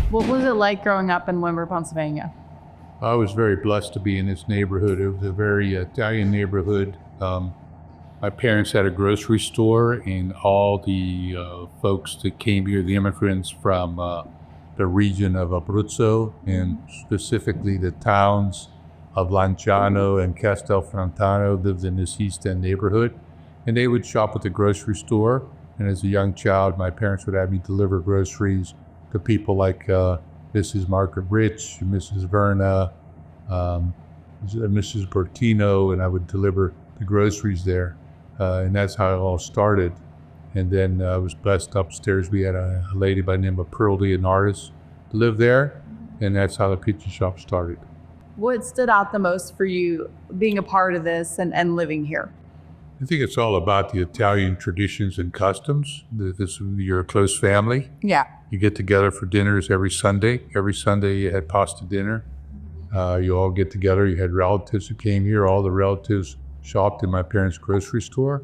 What was it like growing up in Windber, Pennsylvania? I was very blessed to be in this neighborhood. It was a very Italian neighborhood. My parents had a grocery store, and all the folks that came here, the immigrants from the region of Abruzzo, and specifically the towns of Lanciano and Castelfrontano, lived in this East End neighborhood. And they would shop at the grocery store. And as a young child, my parents would have me deliver groceries to people like Mrs. Margaret Rich, Mrs. Verna, Mrs. Bertino, and I would deliver the groceries there. And that's how it all started. And then I was blessed upstairs. We had a lady by the name of Pearl Leonardis live there, and that's how the pizza shop started. What stood out the most for you being a part of this and living here? I think it's all about the Italian traditions and customs. You're a close family. Yeah. You get together for dinners every Sunday. Every Sunday you had pasta dinner. You all get together. You had relatives who came here. All the relatives shopped in my parents' grocery store.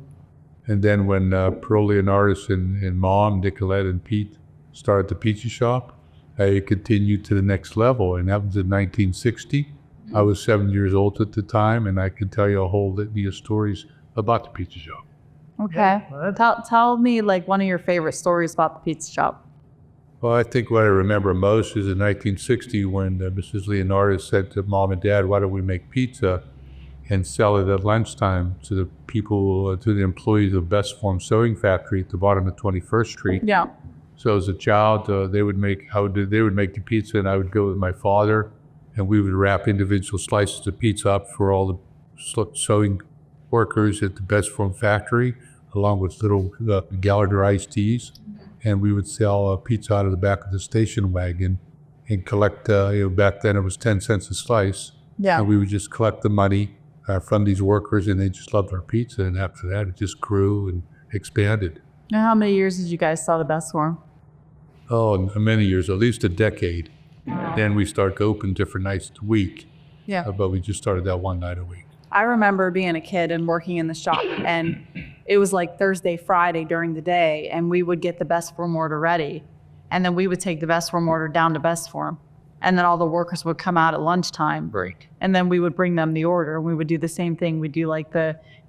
And then when Pearl Leonardis and Mom, Nicolette and Pete started the pizza shop, it continued to the next level. And that was in 1960. I was 7 years old at the time, and I could tell you a whole litany of stories about the pizza shop. Okay. Tell me like one of your favorite stories about the pizza shop. Well, I think what I remember most is in 1960 when Mrs. Leonardis said to Mom and Dad, why don't we make pizza and sell it at lunchtime to the people, to the employees of Best Form Sewing Factory at the bottom of 21st Street. Yeah. So as a child, they would make the pizza, and I would go with my father, and we would wrap individual slices of pizza up for all the sewing workers at the Best Form Factory, along with little Gallagher iced teas. And we would sell pizza out of the back of the station wagon and collect, back then it was 10 cents a slice. Yeah. And we would just collect the money from these workers, and they just loved our pizza. And after that, it just grew and expanded. And how many years did you guys sell the Best Form? Oh, many years, at least a decade. Then we started to open different nights a week. Yeah. But we just started that one night a week. I remember being a kid and working in the shop, and it was like Thursday, Friday during the day, and we would get the Best Form order ready, and then we would take the Best Form order down to Best Form, and then all the workers would come out at lunchtime break, and then we would bring them the order, and we would do the same thing. We'd do like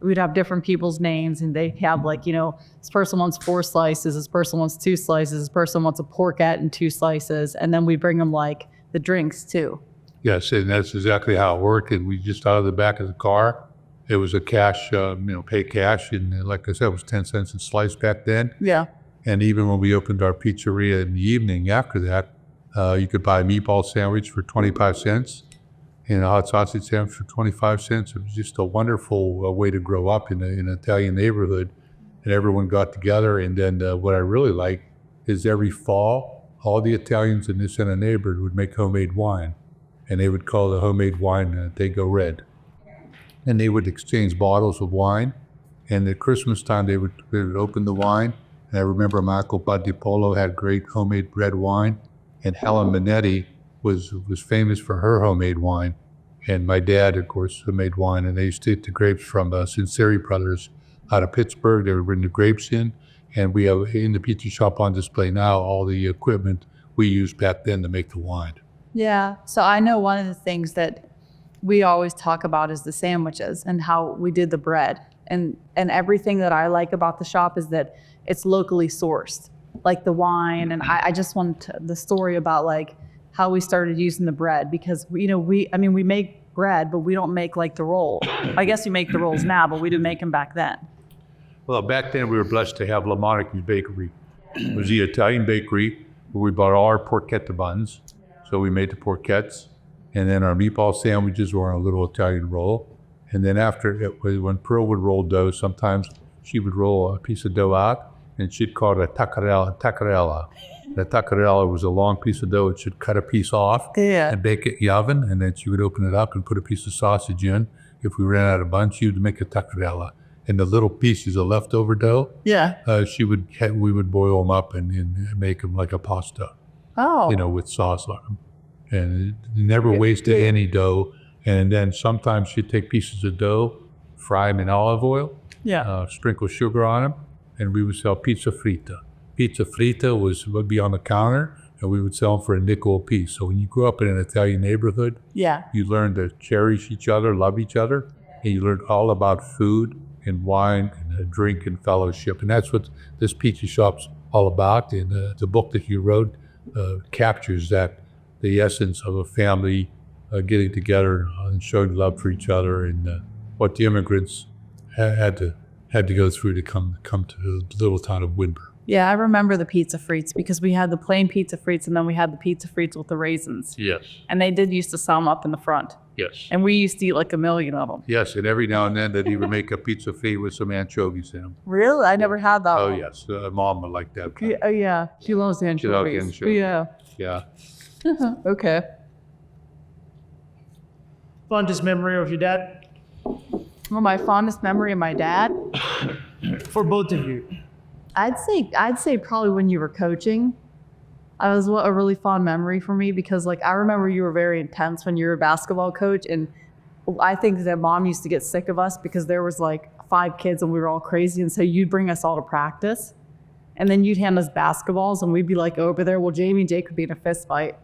we'd have different people's names, and they'd have like, this person wants 4 slices, this person wants 2 slices, this person wants a porchetta and 2 slices, and then we bring them like the drinks too. Yes, and that's exactly how it worked. And we just out of the back of the car, it was a cash, pay cash. And like I said, it was 10 cents a slice back then. Yeah. And even when we opened our pizzeria in the evening after that, you could buy a meatball sandwich for 25 cents and a hot sausage sandwich for 25 cents. It was just a wonderful way to grow up in an Italian neighborhood. And everyone got together. And then what I really liked is every fall, all the Italians in this neighborhood would make homemade wine. And they would call the homemade wine Dago Red. And they would exchange bottles of wine. And at Christmas time, they would open the wine. And I remember my uncle Polo had great homemade red wine. And Helen Minetti was famous for her homemade wine. And my dad, of course, made wine. And they used to get the grapes from Sinceri Brothers out of Pittsburgh. They would bring the grapes in. And we have in the pizza shop on display now all the equipment we used back then to make the wine. Yeah. So I know one of the things that we always talk about is the sandwiches and how we did the bread. And everything that I like about the shop is that it's locally sourced, like the wine. And I just wanted the story about like how we started using the bread, because we make bread, but we don't make like the roll. I guess we make the rolls now, but we didn't make them back then. Well, back then we were blessed to have La Monica's Bakery. It was the Italian bakery where we bought all our porchetta buns. So we made the porchettes, and then our meatball sandwiches were on a little Italian roll. And then when Pearl would roll dough, sometimes she would roll a piece of dough out, and she'd call it a taccarella. The taccarella was a long piece of dough. It should cut a piece off and bake it in the oven, and then she would open it up and put a piece of sausage in. If we ran out of buns, she would make a taccarella. And the little pieces of leftover dough, we would boil them up and make them like a pasta. Oh. With sauce on them. And never wasted any dough. And then sometimes she'd take pieces of dough, fry them in olive oil, sprinkle sugar on them, and we would sell pizza fritta. Pizza fritta would be on the counter, and we would sell them for a nickel a piece. So when you grew up in an Italian neighborhood, you learned to cherish each other, love each other, and you learned all about food and wine and drink and fellowship. And that's what this pizza shop's all about. And the book that you wrote captures that, the essence of a family getting together and showing love for each other, and what the immigrants had to go through to come to the little town of Windber. Yeah, I remember the pizza frites because we had the plain pizza frites and then we had the pizza frites with the raisins. Yes. And they did used to sell them up in the front. Yes. And we used to eat like a million of them. Yes, and every now and then they'd even make a pizza frit with some anchovies in them. Really? I never had that Oh, one. yes. Mom would like that. Kind. Yeah, yeah. She loves the anchovies. anchovies. Yeah. Yeah. Okay. Fondest memory of your dad? Well, my fondest memory of my dad, For both of you. I'd say probably when you were coaching. I was a really fond memory for me because like I remember you were very intense when you were a basketball coach, and I think that mom used to get sick of us because there was like 5 kids and we were all crazy, and so you'd bring us all to practice and then you'd hand us basketballs and we'd be like over there, well, Jamie and Jake would be in a fist fight.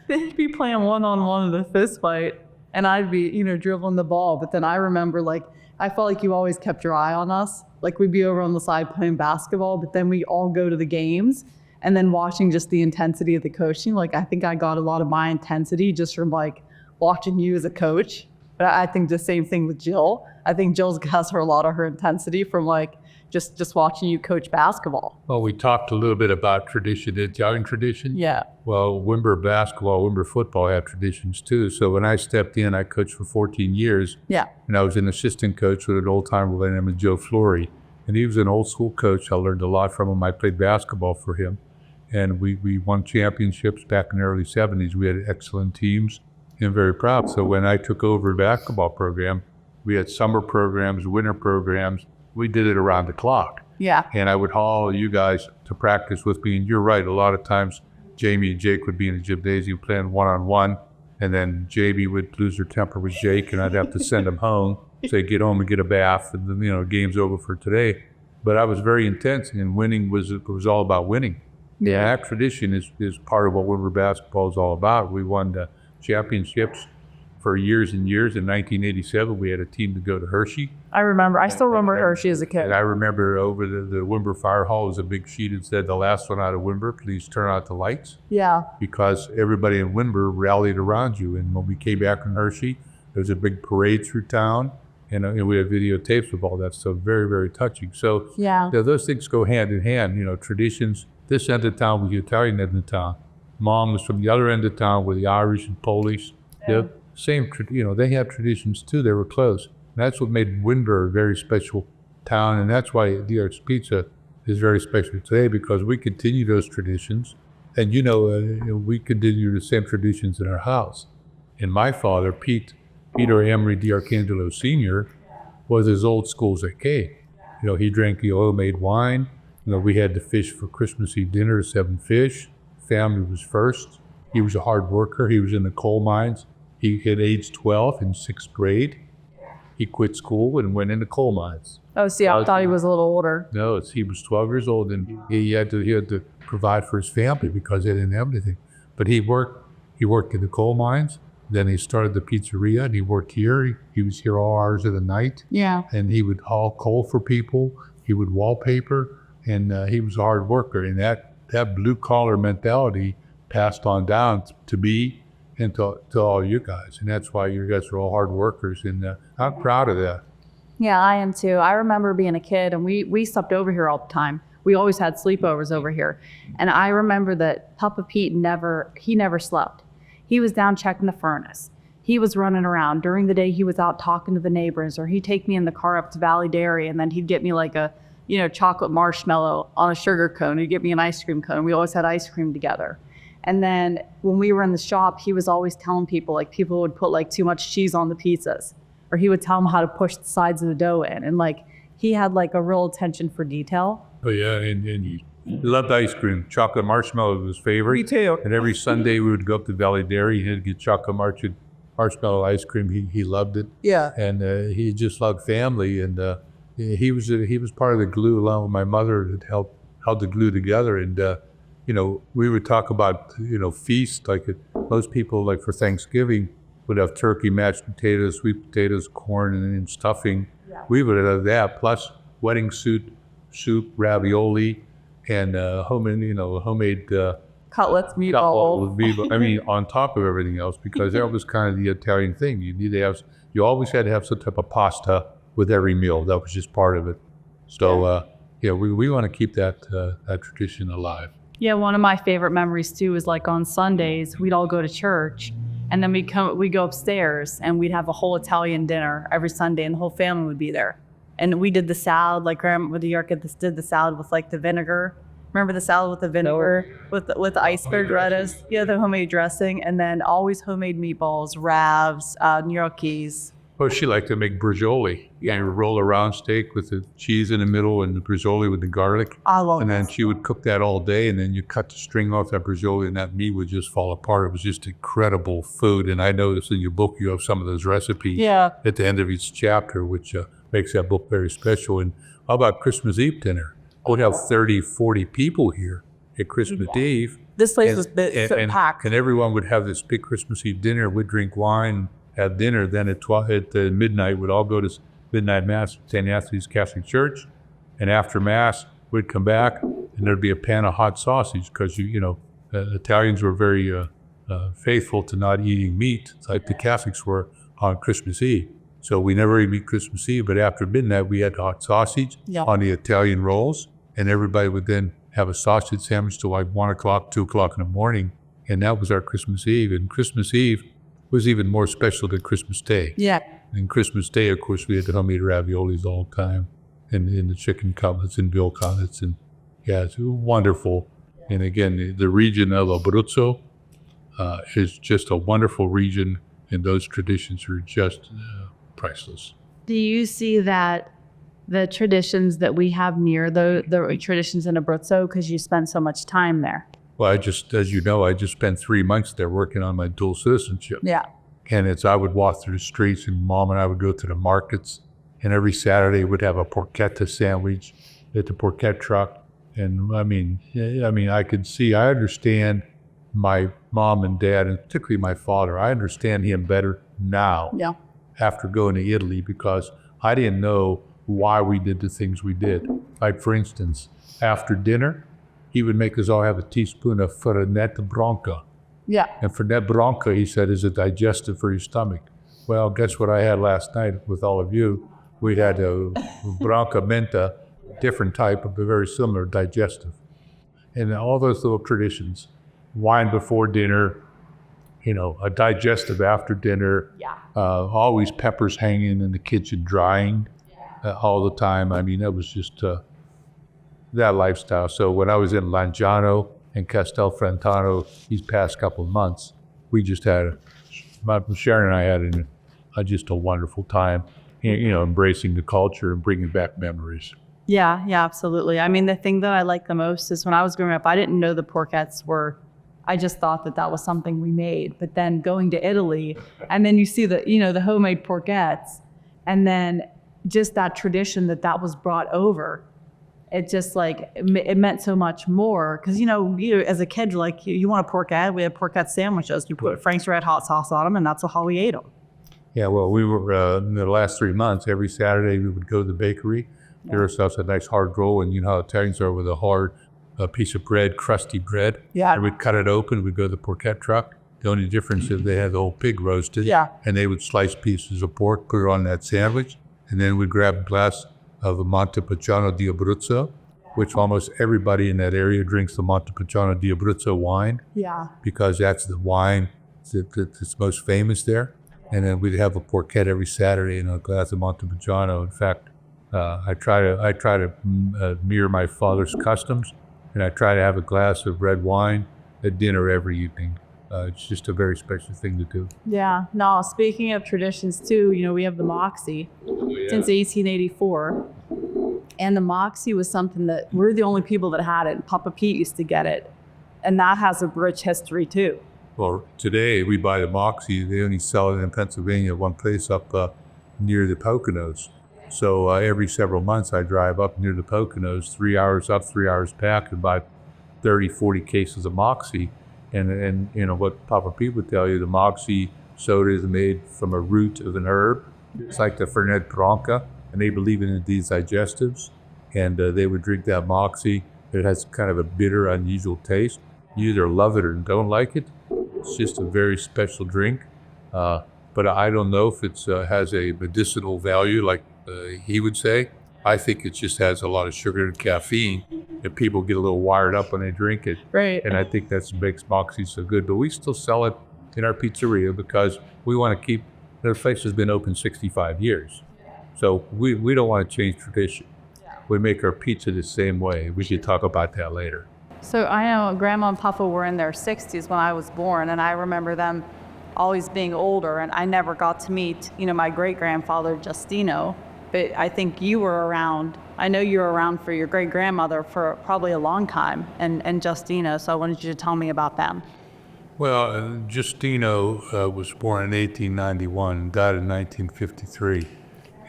They'd be playing one-on-one in a fist fight and I'd be, dribbling the ball. But then I remember like I felt like you always kept your eye on us. Like we'd be over on the side playing basketball, but then we all go to the games and then watching just the intensity of the coaching. Like I think I got a lot of my intensity just from like watching you as a coach. But I think the same thing with Jill. I think Jill's has her a lot of her intensity from like just watching you coach basketball. Well, we talked a little bit about tradition, the Italian tradition. Yeah. Well, Windber basketball, Windber football have traditions too. So when I stepped in, I coached for 14 years. Yeah. And I was an assistant coach with an old timer by the name of Joe Flory. And he was an old school coach. I learned a lot from him. I played basketball for him. And we won championships back in the early 70s. We had excellent teams and very proud. So when I took over the basketball program, we had summer programs, winter programs. We did it around the clock. Yeah. And I would haul you guys to practice with me. And you're right, a lot of times Jamie and Jake would be in the gymnasium playing one-on-one. And then Jamie would lose her temper with Jake and I'd have to send him home, say, get home and get a bath. And then, game's over for today. But I was very intense, and winning was all about winning. Yeah, that tradition is part of what Windber basketball is all about. We won the championships for years and years. In 1987, we had a team to go to Hershey. I remember. I still remember Hershey as a kid. And I remember over the Windber Fire Hall was a big sheet that said, the last one out of Windber, please turn out the lights. Yeah. Because everybody in Windber rallied around you. And when we came back from Hershey, there was a big parade through town. And we had videotapes of all that stuff. Very, very touching. So Yeah. those things go hand in hand. Traditions. This end of town was the Italian end of town. Mom was from the other end of town with the Irish and Polish. Yeah. Same, they had traditions too. They were close. And that's what made Windber a very special town. And that's why D'Arc's Pizza is very special today, because we continue those traditions. And, we continue the same traditions in our house. And my father, Peter Emery D'Arcangelo Sr., was as old school as they came. He drank the oil-made wine. We had the fish for Christmas Eve dinner, 7 fish. Family was first. He was a hard worker. He was in the coal mines. He had age 12 in 6th grade. He quit school and went into coal mines. Oh, see, I thought he was a little older. No, he was 12 years old, and he had to provide for his family because they didn't have anything. But he worked in the coal mines. Then he started the pizzeria, and he worked here. He was here all hours of the night. Yeah. And he would haul coal for people. He would wallpaper, and he was a hard worker. And that blue collar mentality passed on down to me and to all you guys. And that's why you guys are all hard workers. And I'm proud of that. Yeah, I am too. I remember being a kid and we slept over here all the time. We always had sleepovers over here. And I remember that Papa Pete never slept. He was down checking the furnace. He was running around. During the day, he was out talking to the neighbors, or he'd take me in the car up to Valley Dairy, and then he'd get me like a, chocolate marshmallow on a sugar cone. He'd get me an ice cream cone. We always had ice cream together. And then when we were in the shop, he was always telling people, like people would put like too much cheese on the pizzas, or he would tell them how to push the sides of the dough in. And like, he had like a real attention for detail. Oh yeah, and he loved ice cream. Chocolate marshmallow was his favorite. Me too. And every Sunday we would go up to Valley Dairy and he'd get chocolate marshmallow. marshmallow ice cream. He loved it. Yeah. And he just loved family. And he was part of the glue, along with my mother, that held the glue together. And we would talk about feast, like most people, like for Thanksgiving, would have turkey, mashed potatoes, sweet potatoes, corn, and then stuffing. Yeah. We would have that, plus wedding soup, ravioli, and homemade Cutlets, meatballs. I mean, on top of everything else, because that was kind of the Italian thing. You always had to have some type of pasta with every meal. That was just part of it. So we want to keep that tradition alive. Yeah, one of my favorite memories too is like on Sundays we'd all go to church, and then we'd go upstairs and we'd have a whole Italian dinner every Sunday, and the whole family would be there. And we did the salad, like Grandma with New York did the salad with like the vinegar. Remember the salad with the vinegar, with the iceberg lettuce? Yeah, the homemade dressing, and then always homemade meatballs, ravs, gnocchis. Oh, she liked to make bruschetta. Yeah, roll a round steak with the cheese in the middle and the bruschetta with the garlic. I love And then she would cook that all day, and then you cut the string off that bruschetta, and that meat would just fall apart. It was just incredible food. And I noticed in your book you have some of those recipes at the end of each chapter, which makes that book very special. And how about Christmas Eve dinner? We'd have 30, 40 people here at Christmas Eve. This place was packed. And everyone would have this big Christmas Eve dinner. We'd drink wine at dinner. Then at midnight, we'd all go to midnight mass at St. Anthony's Catholic Church. And after mass, we'd come back, and there'd be a pan of hot sausage, because Italians were very faithful to not eating meat, like the Catholics were on Christmas Eve. So we never eat Christmas Eve, but after midnight, we had hot sausage on the Italian rolls, and everybody would then have a sausage sandwich till like 1 o'clock, 2 o'clock in the morning. And that was our Christmas Eve. And Christmas Eve was even more special than Christmas Day. Yeah. And Christmas Day, of course, we had the homemade raviolis all the time, and the chicken cutlets and veal cutlets. And yeah, it's wonderful. And again, the region of Abruzzo is just a wonderful region, and those traditions are just priceless. Do you see that the traditions that we have near the traditions in Abruzzo, because you spend so much time there? Well, as you know, I just spent 3 months there working on my dual citizenship. Yeah. And I would walk through the streets, and Mom and I would go to the markets, and every Saturday we'd have a porchetta sandwich at the porchetta truck. And I mean, I understand my mom and dad, and particularly my father. I understand him better now after going to Italy, because I didn't know why we did the things we did. Like, for instance, after dinner, he would make us all have a teaspoon of fritta branca. Yeah. And fritta branca, he said, is a digestive for your stomach. Well, guess what I had last night with all of you? We had a branca menta, different type, but very similar, digestive. And all those little traditions. Wine before dinner, a digestive after dinner. Yeah. Always peppers hanging in the kitchen drying all the time. I mean, that was just that lifestyle. So when I was in Langiano and Castelfrantano these past couple of months, we just had, Sharon and I had just a wonderful time, embracing the culture and bringing back memories. Yeah, absolutely. I mean, the thing that I like the most is when I was growing up, I didn't know the porchettes were, I just thought that was something we made. But then going to Italy, and then you see the homemade porchettes, and then just that tradition that was brought over. It just it meant so much more, because as a kid, you want a porchetta. We had porchetta sandwiches. You put Frank's Red Hot sauce on them, and that's how we ate them. Yeah, well, we were in the last 3 months. Every Saturday we would go to the bakery, get ourselves a nice hard roll, and you know how Italians are with a hard piece of bread, crusty bread. Yeah. And we'd cut it open. We'd go to the porchetta truck. The only difference is they had the whole pig roasted. Yeah. And they would slice pieces of pork, put it on that sandwich, and then we'd grab a glass of the Montepulciano di Abruzzo, which almost everybody in that area drinks the Montepulciano di Abruzzo wine. Yeah. Because that's the wine that's most famous there. And then we'd have a porchetta every Saturday and a glass of Montepulciano. In fact, I try to mirror my father's customs, and I try to have a glass of red wine at dinner every evening. It's just a very special thing to do. Yeah. No, speaking of traditions too, we have the Moxie since 1884. And the Moxie was something that we're the only people that had it. Papa Pete used to get it. And that has a rich history too. Well, today we buy the Moxie. They only sell it in Pennsylvania, one place up near the Poconos. So every several months I drive up near the Poconos, 3 hours up, 3 hours back, and buy 30, 40 cases of Moxie. And you know what Papa Pete would tell you, the Moxie soda is made from a root of an herb. It's like the Fernet Branca, and they believe in these digestives. And they would drink that Moxie. It has kind of a bitter, unusual taste. You either love it or don't like it. It's just a very special drink. But I don't know if it has a medicinal value like he would say. I think it just has a lot of sugar and caffeine, and people get a little wired up when they drink it. Right. And I think that's what makes Moxie so good. But we still sell it in our pizzeria because we want to keep, the place has been open 65 years. So we don't want to change tradition. We make our pizza the same way. We should talk about that later. So I know Grandma and Papa were in their 60s when I was born, and I remember them always being older, and I never got to meet, my great-grandfather, Justino, but I think you were around. I know you were around for your great-grandmother for probably a long time, and Justino, so I wanted you to tell me about them. Well, Justino was born in 1891 and died in 1953.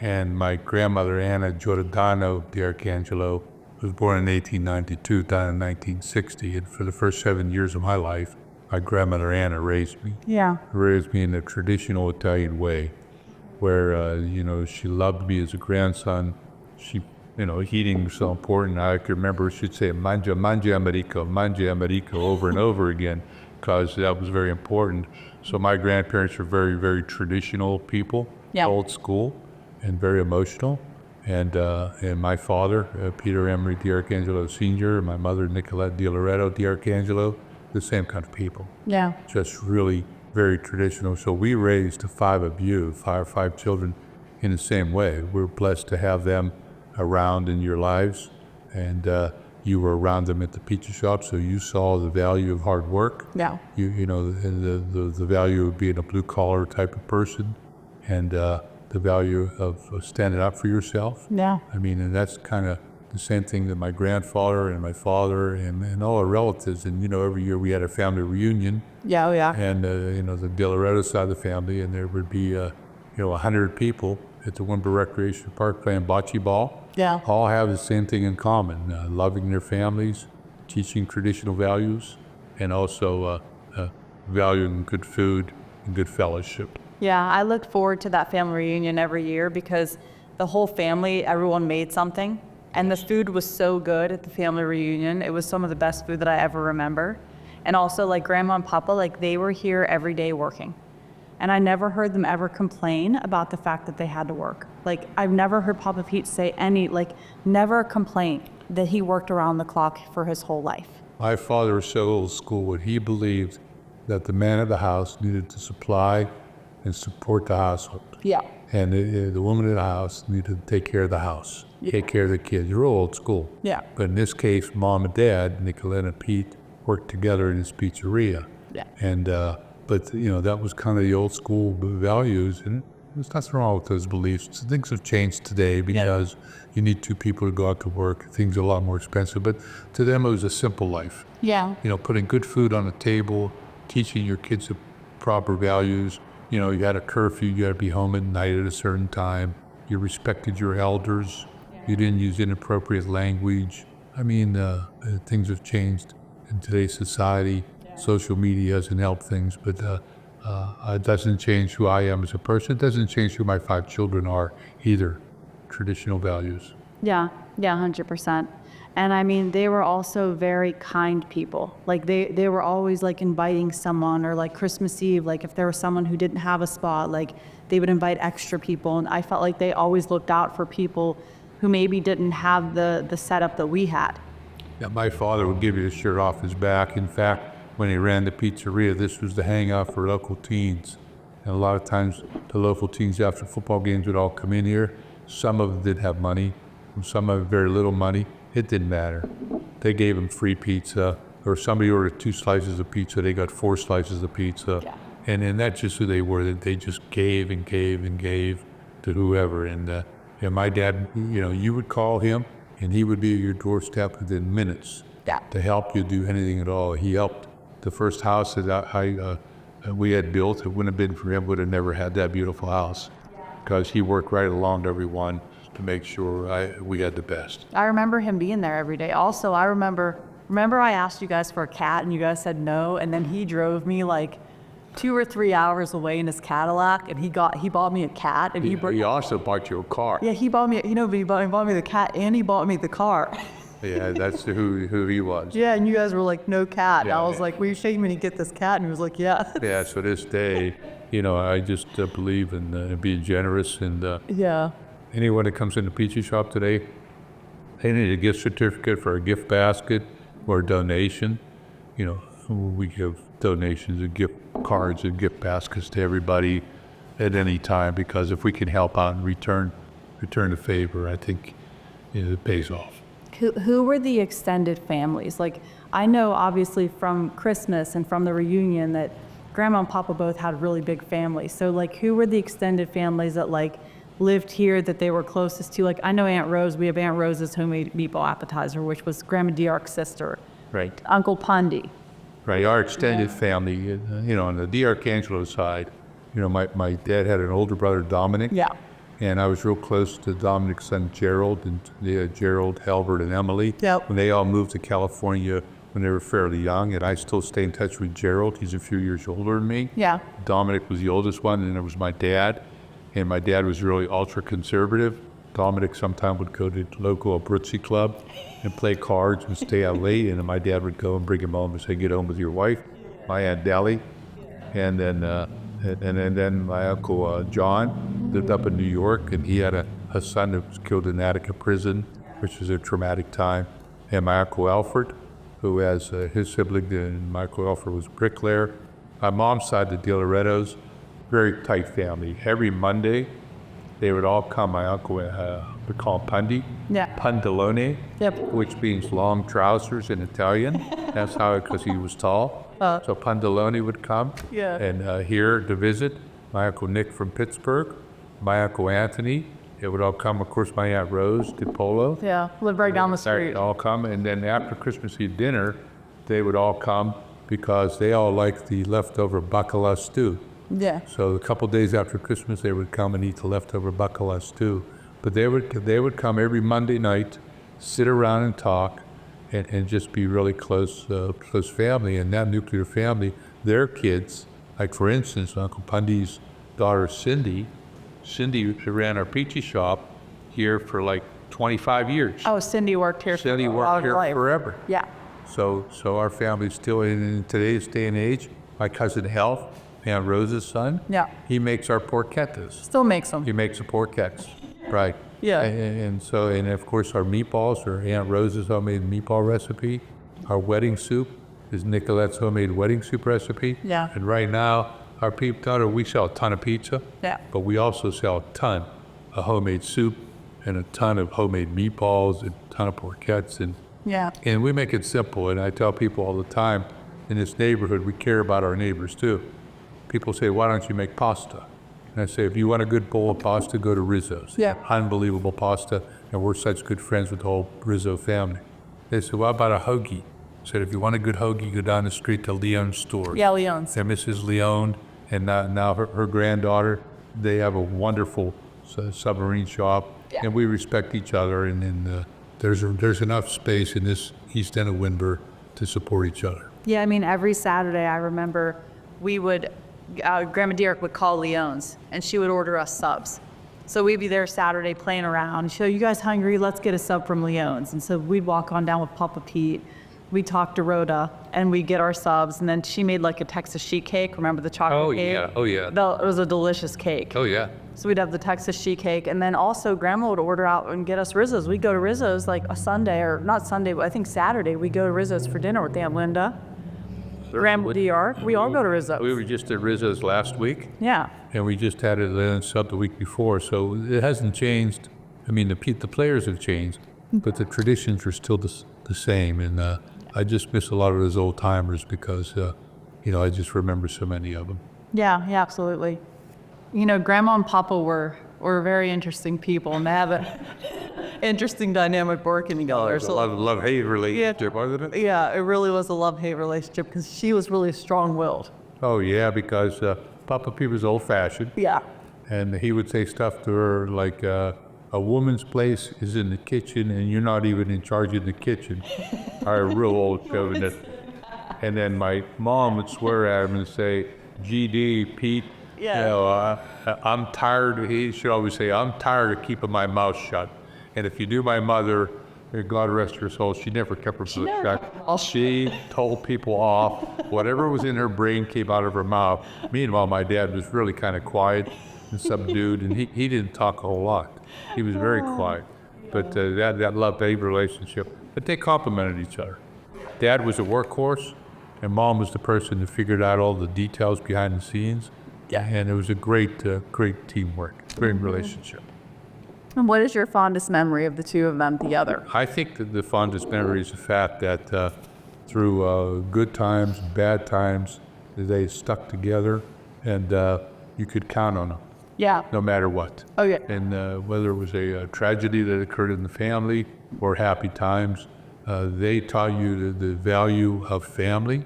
And my grandmother, Anna Giordano D'Arcangelo, was born in 1892, died in 1960. And for the first 7 years of my life, my grandmother, Anna, raised me. Yeah. Raised me in the traditional Italian way, where, she loved me as a grandson. She, eating was so important. I can remember she'd say, mangia, mangia Americo, over and over again, because that was very important. So my grandparents were very, very traditional people, old school, and very emotional. And my father, Peter Emery D'Arcangelo Sr., my mother, Nicolette D'Arcangelo, the same kind of people. Yeah. Just really very traditional. So we raised five children in the same way. We're blessed to have them around in your lives. And you were around them at the pizza shop, so you saw the value of hard work. Yeah. The value of being a blue collar type of person, and the value of standing up for yourself. Yeah. I mean, and that's kind of the same thing that my grandfather and my father and all our relatives, and every year we had a family reunion. Yeah, oh yeah. And the De Loretto side of the family, and there would be 100 people at the Windber Recreation Park playing bocce ball. Yeah. All have the same thing in common: loving their families, teaching traditional values, and also valuing good food and good fellowship. Yeah, I look forward to that family reunion every year because the whole family, everyone made something, and the food was so good at the family reunion. It was some of the best food that I ever remember. And also, like, Grandma and Papa, they were here every day working. And I never heard them ever complain about the fact that they had to work. I've never heard Papa Pete say never a complaint that he worked around the clock for his whole life. My father was so old school, and he believed that the man of the house needed to supply and support the household. Yeah. And the woman in the house needed to take care of the house, take care of the kids. You're old school. Yeah. But in this case, Mom and Dad, Nicolette and Pete, worked together in this pizzeria. Yeah. And but that was kind of the old school values, and there's nothing wrong with those beliefs. Things have changed today because you need two people to go out to work. Things are a lot more expensive, but to them it was a simple life. Yeah. Putting good food on the table, teaching your kids the proper values. You had a curfew, you had to be home at night at a certain time. You respected your elders. You didn't use inappropriate language. I mean, things have changed in today's society. Social media hasn't helped things, but it doesn't change who I am as a person. It doesn't change who my 5 children are either. Traditional values. Yeah, 100%. And I mean, they were also very kind people. They were always inviting someone, or Christmas Eve, if there was someone who didn't have a spot, they would invite extra people. And I felt like they always looked out for people who maybe didn't have the setup that we had. Yeah, my father would give you the shirt off his back. In fact, when he ran the pizzeria, this was the hangout for local teens. And a lot of times the local teens after football games would all come in here. Some of them did have money, some of them very little money. It didn't matter. They gave them free pizza, or somebody ordered 2 slices of pizza, they got 4 slices of pizza. Yeah. And that's just who they were. They just gave and gave and gave to whoever. And my dad, you would call him, and he would be at your doorstep within minutes to help you do anything at all. He helped the first house that we had built, it wouldn't have been for him, would have never had that beautiful house, because he worked right along everyone to make sure we had the best. I remember him being there every day. Also, I remember I asked you guys for a cat and you guys said no, and then he drove me like 2 or 3 hours away in his Cadillac, and he bought me a cat, and He also bought you a car. yeah, he bought me, but he bought me the cat and he bought me the car. Yeah, that's who he was. Yeah, and you guys were like, no cat. And Yeah, I was yeah. like, will you show me to get this cat? And he was like, yeah. Yeah, so this day, I just believe in being generous, and Yeah. anyone that comes in the pizza shop today, they need a gift certificate for a gift basket or a donation. We give donations and gift cards and gift baskets to everybody at any time, because if we can help out and return the favor, I think it pays off. Who were the extended families? Like, I know obviously from Christmas and from the reunion that Grandma and Papa both had really big families. So like, who were the extended families that like lived here that they were closest to? Like, I know Aunt Rose, we have Aunt Rose's homemade meatball appetizer, which was Grandma D'Arc's sister. Right. Uncle Pundy. Right. Our extended family, on the D'Arcangelo side, my dad had an older brother, Dominic. Yeah. And I was real close to Dominic's son, Gerald, and Gerald, Halbert, and Emily. Yep. When they all moved to California when they were fairly young, and I still stay in touch with Gerald. He's a few years older than me. Yeah. Dominic was the oldest one, and there was my dad. And my dad was really ultra-conservative. Dominic sometimes would go to the local Abruzzo club and play cards and stay out late, and then my dad would go and bring him home and say, get home with your wife, my Aunt Deli. And then my Uncle John lived up in New York, and he had a son that was killed in Attica prison, which was a traumatic time. And my Uncle Alfred, who has his sibling, and my Uncle Alfred was a bricklayer. My mom's side, the De Lorettos, very tight family. Every Monday, they would all come. My uncle, we call him Pundi, Yeah. Pandalone, Yep. which means long trousers in Italian. That's how, because he was tall. So Pandalone would come Yeah. and here to visit. My Uncle Nick from Pittsburgh, my Uncle Anthony. It would all come, of course, my Aunt Rose DiPolo. Yeah. Lived right down the street. They'd all come, and then after Christmas Eve dinner, they would all come because they all liked the leftover bacala stew. Yeah. So a couple days after Christmas, they would come and eat the leftover bacala stew. But they would come every Monday night, sit around and talk, and just be really close family. And that nuclear family, their kids, like for instance, Uncle Pundy's daughter Cindy ran our pizza shop here for like 25 years. Oh, Cindy worked here. Cindy for a lot worked of here life. forever. Yeah. So our family's still in today's day and age. My cousin Health, Aunt Rose's son, Yeah. he makes our porchettas. Still makes them. He makes the porchettes, right? Yeah. And of course our meatballs are Aunt Rose's homemade meatball recipe. Our wedding soup is Nicolette's homemade wedding soup recipe. Yeah. And right now, our people, we sell a ton of pizza. Yeah. But we also sell a ton of homemade soup and a ton of homemade meatballs and a ton of porchettes Yeah. and we make it simple. And I tell people all the time, in this neighborhood, we care about our neighbors too. People say, why don't you make pasta? And I say, if you want a good bowl of pasta, go to Rizzo's. Yeah. Unbelievable pasta, and we're such good friends with the whole Rizzo family. They said, what about a hoagie? I said, if you want a good hoagie, go down the street to Leon's store. Yeah, Leon's. They're Mrs. Leon, and now her granddaughter, they have a wonderful submarine shop, Yeah. and we respect each other, and there's enough space in this east end of Windber to support each other. Yeah, I mean, every Saturday I remember we would, Grandma D'Arc would call Leon's and she would order us subs. So we'd be there Saturday playing around. She'd go, you guys hungry? Let's get a sub from Leon's. And so we'd walk on down with Papa Pete. We'd talk to Rhoda and we'd get our subs. And then she made like a Texas sheet cake. Remember the chocolate cake? Oh yeah. It was a delicious cake. Oh yeah. So we'd have the Texas sheet cake. And then also Grandma would order out and get us Rizzo's. We'd go to Rizzo's like a Sunday, or not Sunday, but I think Saturday. We'd go to Rizzo's for dinner with Aunt Linda. Grandma D'Arc. We all go to Rizzo's. We were just at Rizzo's last week, Yeah. and we just had it at sub the week before, so it hasn't changed. I mean, the players have changed, but the traditions are still the same, and I just miss a lot of those old timers because, I just remember so many of them. Yeah, absolutely. Grandma and Papa were very interesting people, and they have interesting dynamic working together. It's a love-hate relationship, wasn't it? Yeah, it really was a love-hate relationship because she was really strong-willed. Oh, yeah, because Papa Pete was old-fashioned. Yeah. And he would say stuff to her like, a woman's place is in the kitchen and you're not even in charge of the kitchen. Our real old chauvinist. And then my mom would swear at him and say, GD, Pete, Yeah. you know, I'm tired. He should always say, I'm tired of keeping my mouth shut. And if you knew my mother, God rest her soul, she never kept her mouth shut. She told people off. Whatever was in her brain came out of her mouth. Meanwhile, my dad was really kind of quiet and subdued, and he didn't talk a whole lot. He was very quiet. But that love-hate relationship, but they complemented each other. Dad was a workhorse, and Mom was the person that figured out all the details behind the scenes. Yeah. And it was a great teamwork, great relationship. And what is your fondest memory of the two of them together? I think that the fondest memory is the fact that through good times, bad times, they stuck together, and you could count on them, Yeah. no matter what. Oh, yeah. And whether it was a tragedy that occurred in the family or happy times, they taught you the value of family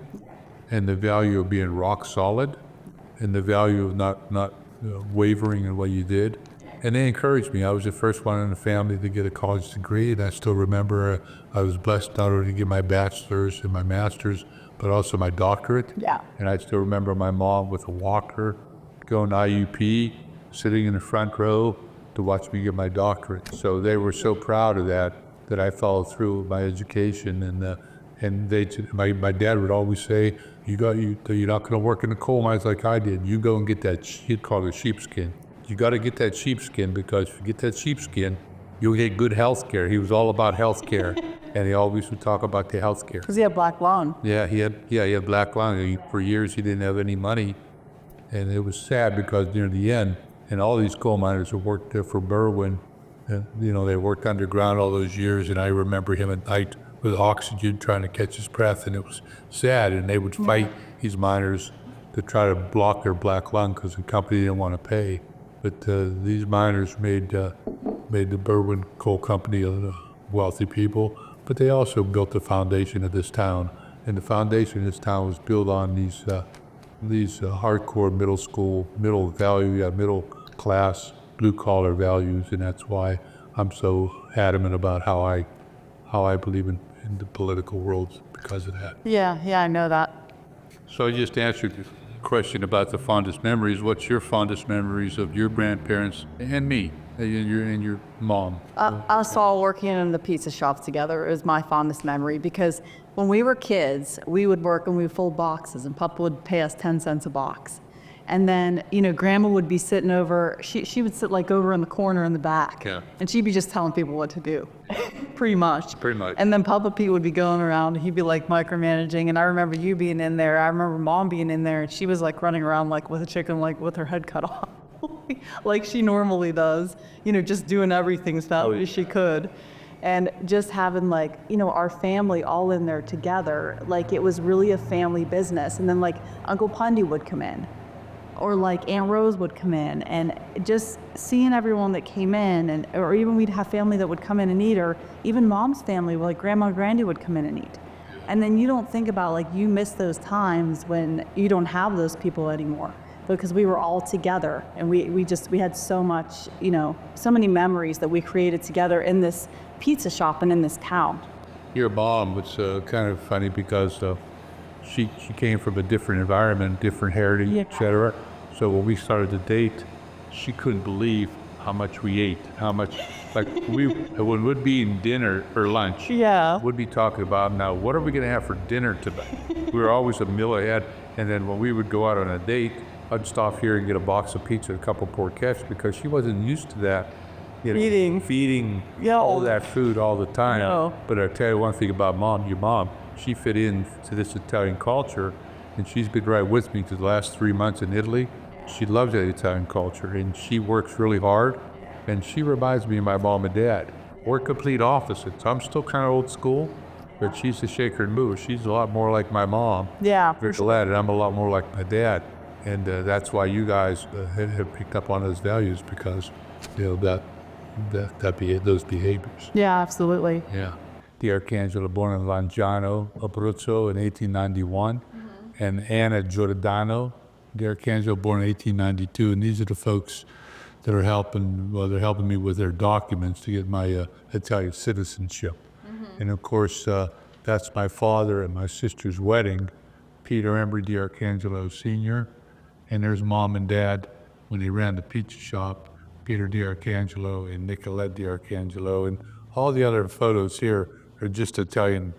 and the value of being rock solid and the value of not wavering in what you did. And they encouraged me. I was the first one in the family to get a college degree, and I still remember I was blessed not only to get my bachelor's and my master's, but also my doctorate. Yeah. And I still remember my mom with a walker going to IUP, sitting in the front row to watch me get my doctorate. So they were so proud of that I followed through with my education. And my dad would always say, you're not going to work in the coal mines like I did. You go and get that, he'd call it sheepskin. You got to get that sheepskin, because if you get that sheepskin, you'll get good health care. He was all about health care, and he always would talk about the health care. Because he had black lung. Yeah, he had black lung. For years, he didn't have any money, and it was sad because near the end, and all these coal miners who worked there for Berwind, and, they worked underground all those years, and I remember him at night with oxygen trying to catch his breath, and it was sad, and they would fight these miners to try to block their black lung because the company didn't want to pay. But these miners made the Berwind Coal Company wealthy people, but they also built the foundation of this town. And the foundation of this town was built on these hardcore middle class, blue collar values, and that's why I'm so adamant about how I believe in the political world because of that. Yeah, I know that. So I just answered the question about the fondest memories. What's your fondest memories of your grandparents and me and your mom? Us all working in the pizza shops together is my fondest memory, because when we were kids, we would work and we would fold boxes, and Papa would pay us 10 cents a box. And then, Grandma would be sitting over, she would sit like over in the corner in the back. Yeah. And she'd be just telling people what to do, pretty much. Pretty much. And then Papa Pete would be going around, and he'd be like micromanaging. And I remember you being in there. I remember Mom being in there, and she was like running around like with a chicken, like with her head cut off, like she normally does, just doing everything as fast as she could. And just having our family all in there together, like it was really a family business. And then like Uncle Pundy would come in, or like Aunt Rose would come in, and just seeing everyone that came in, or even we'd have family that would come in and eat, or even Mom's family, like Grandma and Grandy would come in and eat. And then you don't think about you miss those times when you don't have those people anymore, because we were all together, and we had so much, so many memories that we created together in this pizza shop and in this town. Your mom was kind of funny because she came from a different environment, different heritage, Yeah. etc. So when we started to date, she couldn't believe how much we ate, how much, when we'd be eating dinner or lunch, Yeah. we'd be talking about, now, what are we going to have for dinner tonight? We were always a meal ahead, and then when we would go out on a date, I'd stop here and get a box of pizza and a couple porchettes, because she wasn't used to that. Feeding Yeah. all that food all the time. No. But I'll tell you one thing about your mom, she fit into this Italian culture, and she's been right with me to the last 3 months in Italy. She loves that Italian culture, and she works really hard, and she reminds me of my mom and dad. We're complete opposites. I'm still kind of old school, but she's a shaker and move. She's a lot more like my mom, Yeah. Nicolette, and I'm a lot more like my dad. And that's why you guys have picked up on those values, because those behaviors. Yeah, absolutely. Yeah. D'Arcangelo, born in Langiano, Abruzzo in 1891, and Anna Giordano D'Arcangelo, born in 1892. And these are the folks that are helping, well, they're helping me with their documents to get my Italian citizenship. And of course, that's my father and my sister's wedding, Peter Embry D'Arcangelo Sr. And there's mom and dad when they ran the pizza shop, Peter D'Arcangelo and Nicolette D'Arcangelo. And all the other photos here are just Italian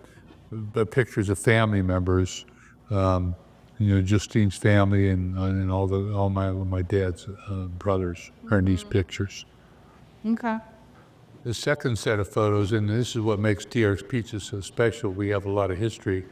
pictures of family members. Justine's family and all my dad's brothers are in these pictures. Okay. The second set of photos, and this is what makes DR's Pizza so special, we have a lot of history.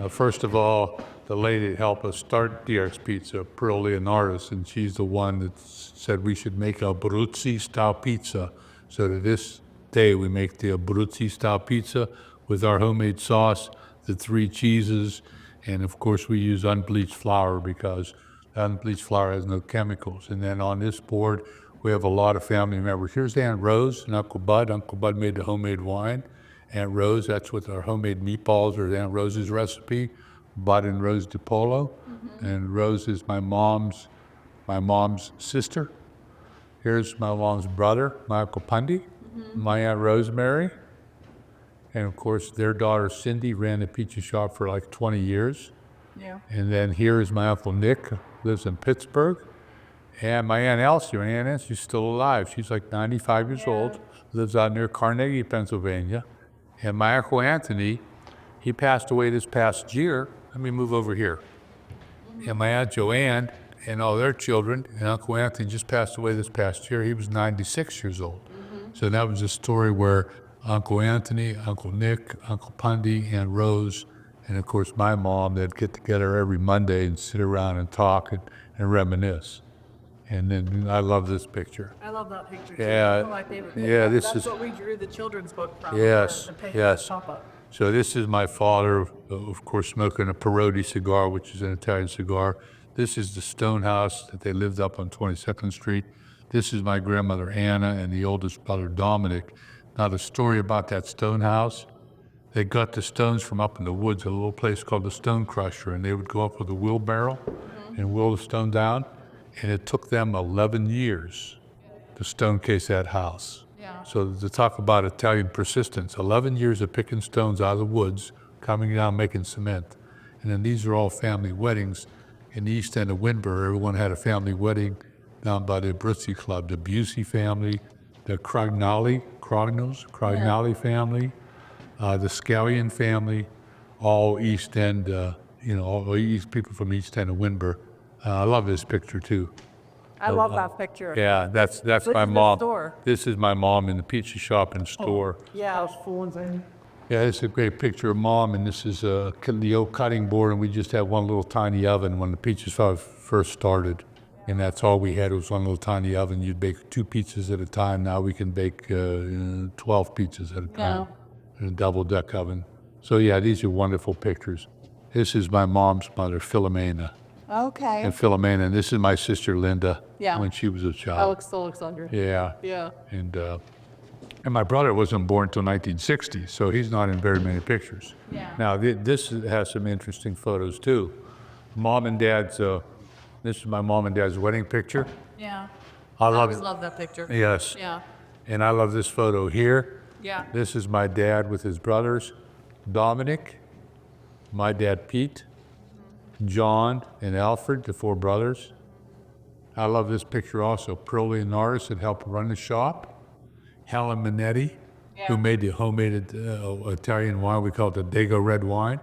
First of all, the lady that helped us start DR's Pizza, Pearl Leonardis, and she's the one that said we should make a Abruzzi-style pizza. So to this day, we make the Abruzzi-style pizza with our homemade sauce, the 3 cheeses, and of course we use unbleached flour because unbleached flour has no chemicals. And then on this board, we have a lot of family members. Here's Aunt Rose and Uncle Bud. Uncle Bud made the homemade wine. Aunt Rose, that's with our homemade meatballs, or Aunt Rose's recipe. Bud and Rose DiPolo. And Rose is my mom's sister. Here's my mom's brother, my Uncle Pundy, my Aunt Rosemary. And of course, their daughter Cindy ran the pizza shop for like 20 years. Yeah. And then here is my Uncle Nick, lives in Pittsburgh. And my Aunt Elsie's still alive. She's like 95 years old, lives out near Carnegie, Pennsylvania. And my Uncle Anthony, he passed away this past year. Let me move over here. And my Aunt Joanne and all their children, and Uncle Anthony just passed away this past year. He was 96 years old. So that was a story where Uncle Anthony, Uncle Nick, Uncle Pundy, Aunt Rose, and of course my mom, they'd get together every Monday and sit around and talk and reminisce. And then I love this picture. I love that picture too. Yeah, One of my favorite pictures. yeah, That's what we drew the children's book from. Yes, the picture yes. pop-up. So this is my father, of course, smoking a Perotti cigar, which is an Italian cigar. This is the stone house that they lived up on 22nd Street. This is my grandmother Anna and the oldest brother Dominic. Now the story about that stone house, they got the stones from up in the woods, a little place called the Stone Crusher, and they would go up with a wheelbarrow and wheel the stone down, and it took them 11 years to stone case that house. Yeah. So to talk about Italian persistence, 11 years of picking stones out of the woods, coming down, making cement. And then these are all family weddings. In the east end of Windber, everyone had a family wedding down by the Abruzzo Club, the Busey family, the Crognali family, the Scallion family, all East End, all East people from East End of Windber. I love this picture too. I love that picture. Yeah, that's This my is the mom. store. This is my mom in the pizza shop and store. Yeah. Full insane. Yeah, it's a great picture of mom, and this is the old cutting board, and we just had one little tiny oven when the pizza shop first started. And that's all we had was one little tiny oven. You'd bake 2 pizzas at a time. Now we can bake 12 pizzas at a time in a double deck oven. So yeah, these are wonderful pictures. This is my mom's mother, Philomena. Okay. And Philomena, and this is my sister, Linda, Yeah. when she was a child. Still looks under. Yeah. Yeah. And my brother wasn't born until 1960, so he's not in very many pictures. Yeah. Now, this has some interesting photos too. Mom and Dad's, this is my mom and Dad's wedding picture. Yeah. I I love always it. love that picture. Yes. Yeah. And I love this photo here. Yeah. This is my dad with his brothers, Dominic, my dad, Pete, John, and Alfred, the 4 brothers. I love this picture also. Pearl Leonardis that helped run the shop. Helen Minetti, who made the homemade Italian wine, we call it the Dago Red wine,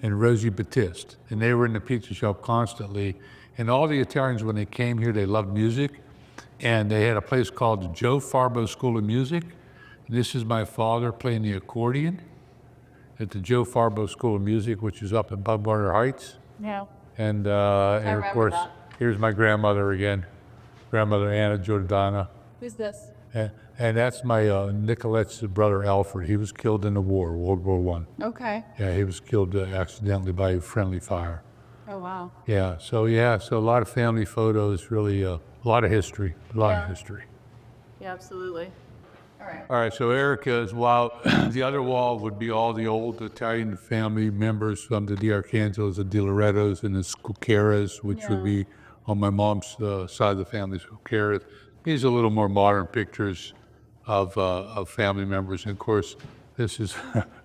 and Rosie Battiste. And they were in the pizza shop constantly. And all the Italians, when they came here, they loved music. And they had a place called the Joe Farbo School of Music. And this is my father playing the accordion at the Joe Farbo School of Music, which is up in Budwater Heights. Yeah. And of remember course, that. here's my grandmother again, grandmother Anna Giordana. Who's this? And that's my Nicolette's brother Alfred. He was killed in the war, World War I. Okay. Yeah, he was killed accidentally by friendly fire. Oh, wow. Yeah, so a lot of family photos, really a lot of history, a lot of history. Yeah, absolutely. All right, so Erica's wall, the other wall would be all the old Italian family members from the D'Arcangelos, the Di Lorettos, and the Scuccheras, which would be on my mom's side of the family, Scuccheras. These are a little more modern pictures of family members. And of course, this is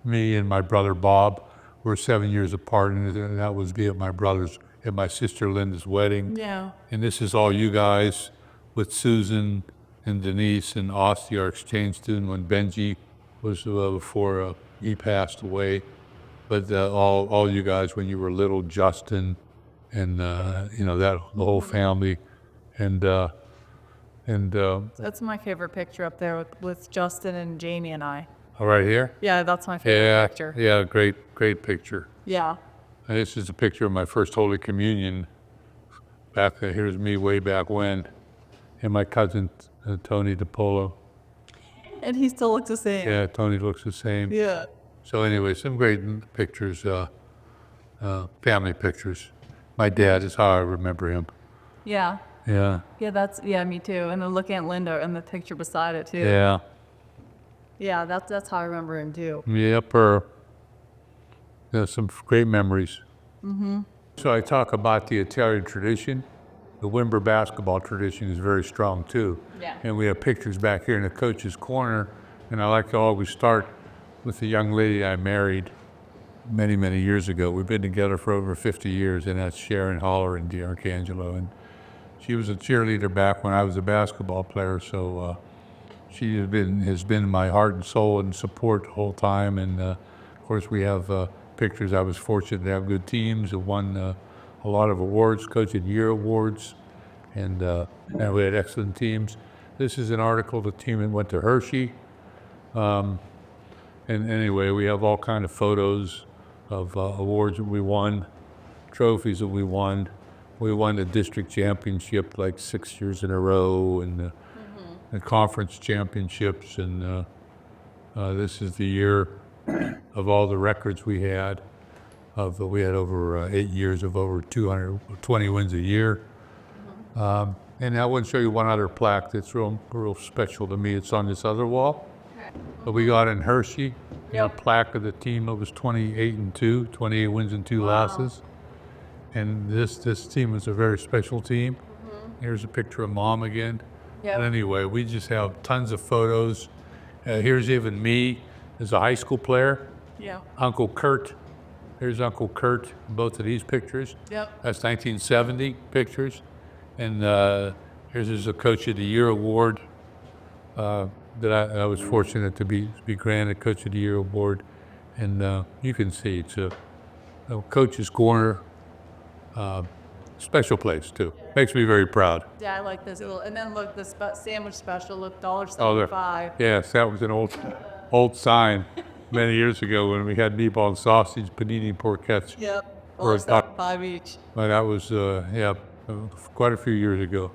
me and my brother Bob. We're 7 years apart, and that was at my brother's, at my sister Linda's wedding. Yeah. And this is all you guys with Susan and Denise and Ossie, our exchange student, when Benji was before he passed away. But all you guys when you were little, Justin, and you know that the whole family, and That's my favorite picture up there with Justin and Jamie and I. all right here. Yeah, that's my favorite Yeah, picture. yeah, great picture. Yeah. And this is a picture of my first Holy Communion. Back here's me way back when, and my cousin Tony DiPolo. And he still looks the same. Yeah, Tony looks the same. Yeah. So anyway, some great pictures, family pictures. My dad is how I remember him. Yeah. Yeah, Yeah, me too. And then looking at Linda and the picture beside it too. yeah, Yeah, that's how I remember him too. yep. Yeah, some great memories. Mm-hmm. So I talk about the Italian tradition. The Windber basketball tradition is very strong too. Yeah. And we have pictures back here in the coach's corner. And I like to always start with the young lady I married many years ago. We've been together for over 50 years, and that's Sharon Holler and D'Arcangelo. And she was a cheerleader back when I was a basketball player, so she has been my heart and soul and support the whole time. And of course, we have pictures. I was fortunate to have good teams. Have won a lot of awards, Coach of the Year awards, and we had excellent teams. This is an article of the team that went to Hershey. And anyway, we have all kind of photos of awards that we won, trophies that we won. We won the district championship like 6 years in a row, and the conference championships. And this is the year of all the records we had. We had over 8 years of over 220 wins a year. And I want to show you one other plaque that's real special to me. It's on this other wall. But we got in Hershey, a plaque of the team that was 28-2, 28 wins and 2 losses. And this team was a very special team. Here's a picture of Mom again. Yep. But anyway, we just have tons of photos. Here's even me as a high school player. Yeah. Uncle Kurt. Here's Uncle Kurt, both of these pictures. Yep. That's 1970 pictures. And here's a Coach of the Year award that I was fortunate to be granted Coach of the Year award. And you can see it's a coach's corner, special place too. Makes me very proud. Yeah, I like this little. And then look, the sandwich special, look, Oh, $1.75. yes, that was an old sign many years ago when we had meatball and sausage, panini porchettes. Yep. Or a duck. $1.75 each. But that was, quite a few years ago.